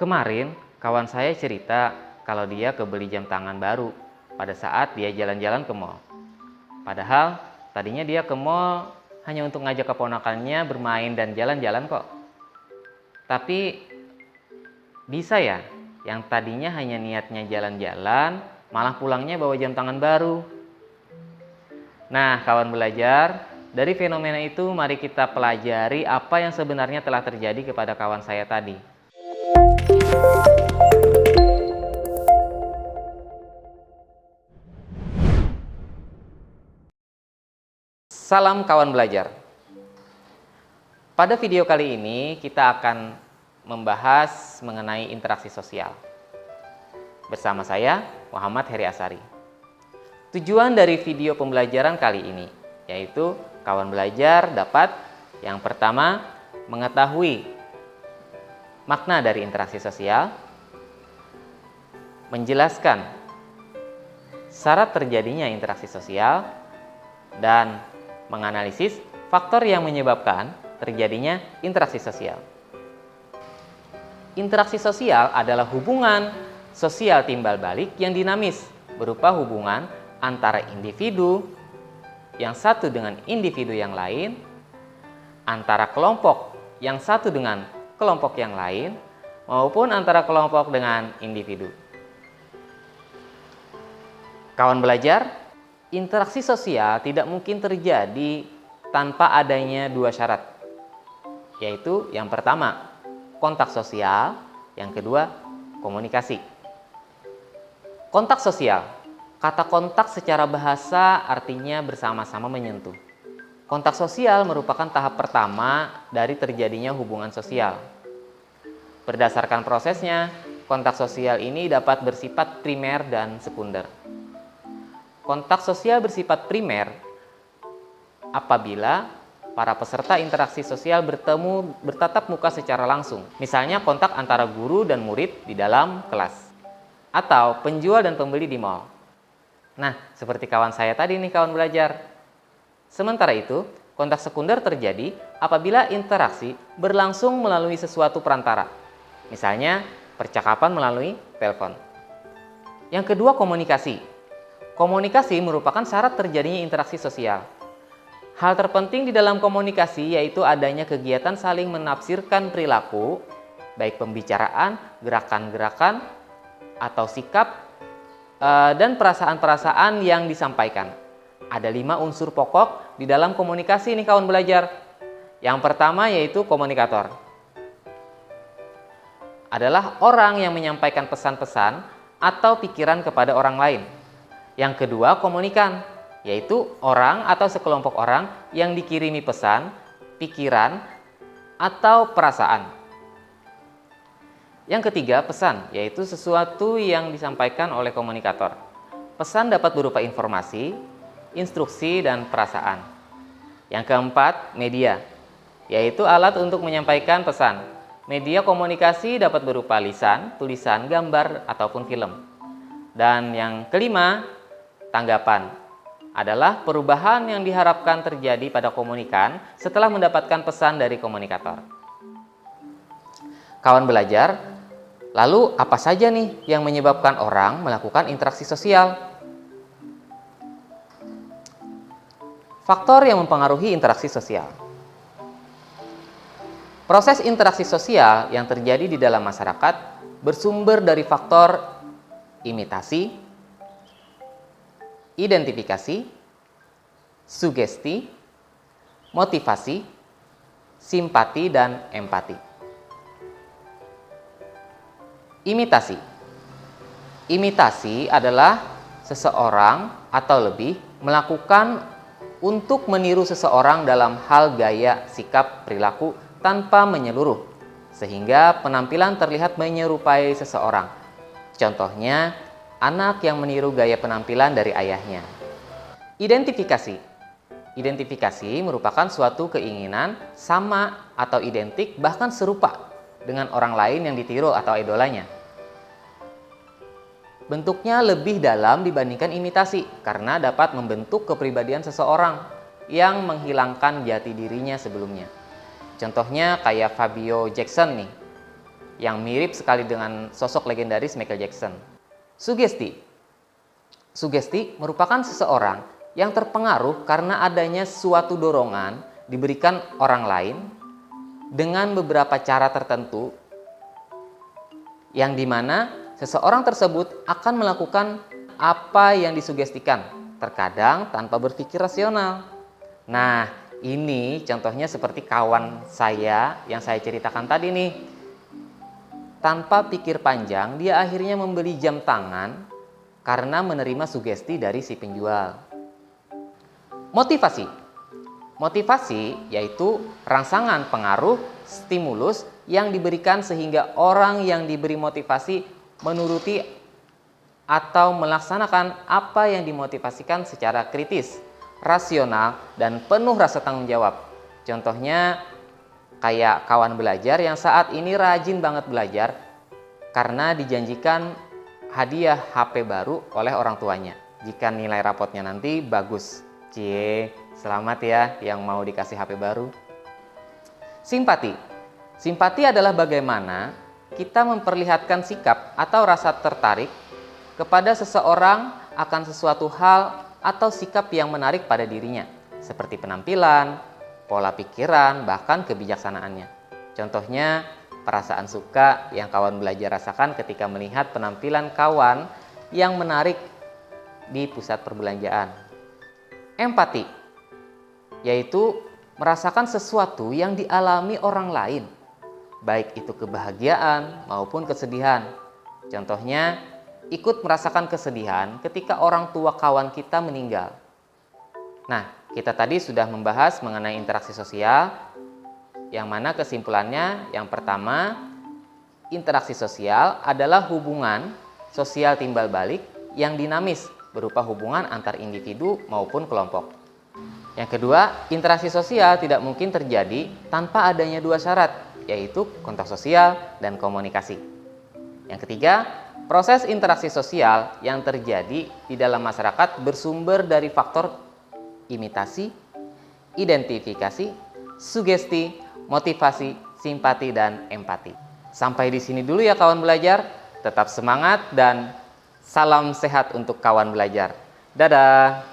Kemarin, kawan saya cerita kalau dia kebeli jam tangan baru pada saat dia jalan-jalan ke mall. Padahal, tadinya dia ke mall hanya untuk ngajak keponakannya bermain dan jalan-jalan kok. Tapi, bisa ya, yang tadinya hanya niatnya jalan-jalan, malah pulangnya bawa jam tangan baru. Nah, kawan belajar, dari fenomena itu mari kita pelajari apa yang sebenarnya telah terjadi kepada kawan saya tadi. Salam kawan belajar. Pada video kali ini kita akan membahas mengenai interaksi sosial. Bersama saya, Muhammad Heri Asari. Tujuan dari video pembelajaran kali ini yaitu kawan belajar dapat yang pertama mengetahui makna dari interaksi sosial, menjelaskan syarat terjadinya interaksi sosial, dan menganalisis faktor yang menyebabkan terjadinya interaksi sosial. Interaksi sosial adalah hubungan sosial timbal balik yang dinamis, berupa hubungan antara individu yang satu dengan individu yang lain, antara kelompok yang satu dengan kelompok yang lain, maupun antara kelompok dengan individu. Kawan belajar, interaksi sosial tidak mungkin terjadi tanpa adanya dua syarat, yaitu yang pertama, kontak sosial, yang kedua, komunikasi. Kontak sosial, kata kontak secara bahasa artinya bersama-sama menyentuh. Kontak sosial merupakan tahap pertama dari terjadinya hubungan sosial. Berdasarkan prosesnya, kontak sosial ini dapat bersifat primer dan sekunder. Kontak sosial bersifat primer apabila para peserta interaksi sosial bertatap muka secara langsung. Misalnya kontak antara guru dan murid di dalam kelas, atau penjual dan pembeli di mall. Nah, seperti kawan saya tadi nih kawan belajar. Sementara itu, kontak sekunder terjadi apabila interaksi berlangsung melalui sesuatu perantara. Misalnya, percakapan melalui telepon. Yang kedua, komunikasi. Komunikasi merupakan syarat terjadinya interaksi sosial. Hal terpenting di dalam komunikasi yaitu adanya kegiatan saling menafsirkan perilaku, baik pembicaraan, gerakan-gerakan, atau sikap, dan perasaan-perasaan yang disampaikan. Ada 5 unsur pokok di dalam komunikasi nih kawan belajar. Yang pertama yaitu komunikator. Adalah orang yang menyampaikan pesan-pesan atau pikiran kepada orang lain. Yang kedua, komunikan, yaitu orang atau sekelompok orang yang dikirimi pesan, pikiran, atau perasaan. Yang ketiga, pesan, yaitu sesuatu yang disampaikan oleh komunikator. Pesan dapat berupa informasi, instruksi, dan perasaan. Yang keempat, media, yaitu alat untuk menyampaikan pesan. Media komunikasi dapat berupa lisan, tulisan, gambar, ataupun film. Dan yang kelima, tanggapan adalah perubahan yang diharapkan terjadi pada komunikan setelah mendapatkan pesan dari komunikator. Kawan belajar, lalu apa saja nih yang menyebabkan orang melakukan interaksi sosial? Faktor yang mempengaruhi interaksi sosial. Proses interaksi sosial yang terjadi di dalam masyarakat bersumber dari faktor imitasi, identifikasi, sugesti, motivasi, simpati, dan empati. Imitasi. Imitasi adalah seseorang atau lebih melakukan untuk meniru seseorang dalam hal gaya, sikap, perilaku tanpa menyeluruh, sehingga penampilan terlihat menyerupai seseorang. Contohnya, anak yang meniru gaya penampilan dari ayahnya. Identifikasi. Identifikasi merupakan suatu keinginan sama atau identik bahkan serupa dengan orang lain yang ditiru atau idolanya. Bentuknya lebih dalam dibandingkan imitasi karena dapat membentuk kepribadian seseorang yang menghilangkan jati dirinya sebelumnya. Contohnya kayak Fabio Jackson nih, yang mirip sekali dengan sosok legendaris Michael Jackson. Sugesti. Sugesti merupakan seseorang yang terpengaruh karena adanya suatu dorongan diberikan orang lain dengan beberapa cara tertentu yang dimana seseorang tersebut akan melakukan apa yang disugestikan, terkadang tanpa berpikir rasional. Nah, ini contohnya seperti kawan saya yang saya ceritakan tadi nih. Tanpa pikir panjang, dia akhirnya membeli jam tangan karena menerima sugesti dari si penjual. Motivasi. Motivasi yaitu rangsangan pengaruh, stimulus yang diberikan sehingga orang yang diberi motivasi menuruti atau melaksanakan apa yang dimotivasikan secara kritis, rasional, dan penuh rasa tanggung jawab. Contohnya kayak kawan belajar yang saat ini rajin banget belajar karena dijanjikan hadiah HP baru oleh orang tuanya jika nilai rapotnya nanti bagus. Cie, selamat ya yang mau dikasih HP baru. Simpati. Simpati adalah bagaimana kita memperlihatkan sikap atau rasa tertarik kepada seseorang akan sesuatu hal atau sikap yang menarik pada dirinya, seperti penampilan, pola pikiran, bahkan kebijaksanaannya. Contohnya, perasaan suka yang kawan belajar rasakan ketika melihat penampilan kawan yang menarik di pusat perbelanjaan. Empati, yaitu merasakan sesuatu yang dialami orang lain, baik itu kebahagiaan maupun kesedihan. Contohnya, ikut merasakan kesedihan ketika orang tua kawan kita meninggal. Nah, kita tadi sudah membahas mengenai interaksi sosial, yang mana kesimpulannya yang pertama, interaksi sosial adalah hubungan sosial timbal balik yang dinamis berupa hubungan antar individu maupun kelompok. Yang kedua, interaksi sosial tidak mungkin terjadi tanpa adanya dua syarat, yaitu kontak sosial dan komunikasi. Yang ketiga, proses interaksi sosial yang terjadi di dalam masyarakat bersumber dari faktor imitasi, identifikasi, sugesti, motivasi, simpati, dan empati. Sampai di sini dulu ya kawan belajar. Tetap semangat dan salam sehat untuk kawan belajar. Dadah!